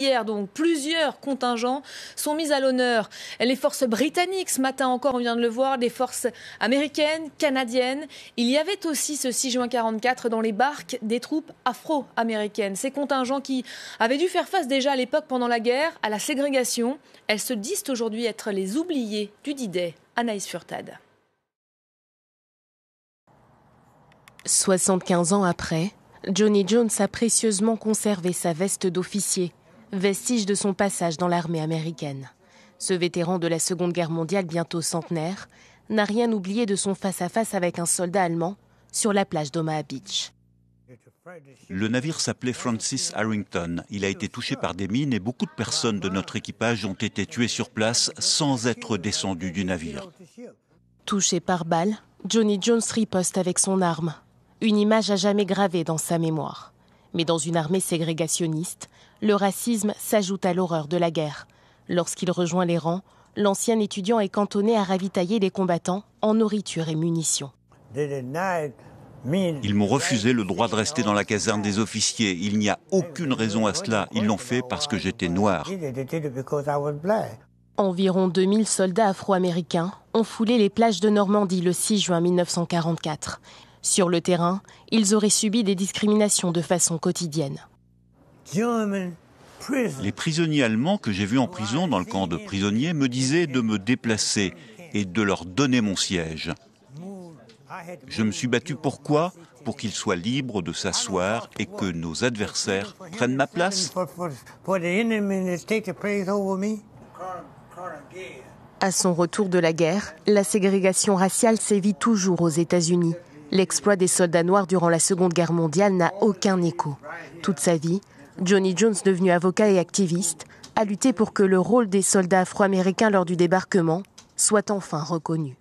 Hier, donc, plusieurs contingents sont mis à l'honneur. Les forces britanniques, ce matin encore, on vient de le voir, des forces américaines, canadiennes. Il y avait aussi ce 6 juin 1944 dans les barques des troupes afro-américaines. Ces contingents qui avaient dû faire face déjà à l'époque, pendant la guerre, à la ségrégation. Elles se disent aujourd'hui être les oubliées du D-Day. Anaïs Furtad. 75 ans après, Johnny Jones a précieusement conservé sa veste d'officier, vestige de son passage dans l'armée américaine. Ce vétéran de la Seconde Guerre mondiale, bientôt centenaire, n'a rien oublié de son face-à-face avec un soldat allemand sur la plage d'Omaha Beach. Le navire s'appelait Francis Harrington. Il a été touché par des mines et beaucoup de personnes de notre équipage ont été tuées sur place sans être descendues du navire. Touché par balle, Johnny Jones riposte avec son arme. Une image à jamais gravée dans sa mémoire. Mais dans une armée ségrégationniste, le racisme s'ajoute à l'horreur de la guerre. Lorsqu'il rejoint les rangs, l'ancien étudiant est cantonné à ravitailler les combattants en nourriture et munitions. Ils m'ont refusé le droit de rester dans la caserne des officiers. Il n'y a aucune raison à cela. Ils l'ont fait parce que j'étais noir. Environ 2000 soldats afro-américains ont foulé les plages de Normandie le 6 juin 1944. Sur le terrain, ils auraient subi des discriminations de façon quotidienne. Les prisonniers allemands que j'ai vus en prison dans le camp de prisonniers me disaient de me déplacer et de leur donner mon siège. Je me suis battu pourquoi ? Pour qu'ils soient libres de s'asseoir et que nos adversaires prennent ma place. À son retour de la guerre, la ségrégation raciale sévit toujours aux États-Unis. L'exploit des soldats noirs durant la Seconde Guerre mondiale n'a aucun écho. Toute sa vie, Johnny Jones, devenu avocat et activiste, a lutté pour que le rôle des soldats afro-américains lors du débarquement soit enfin reconnu.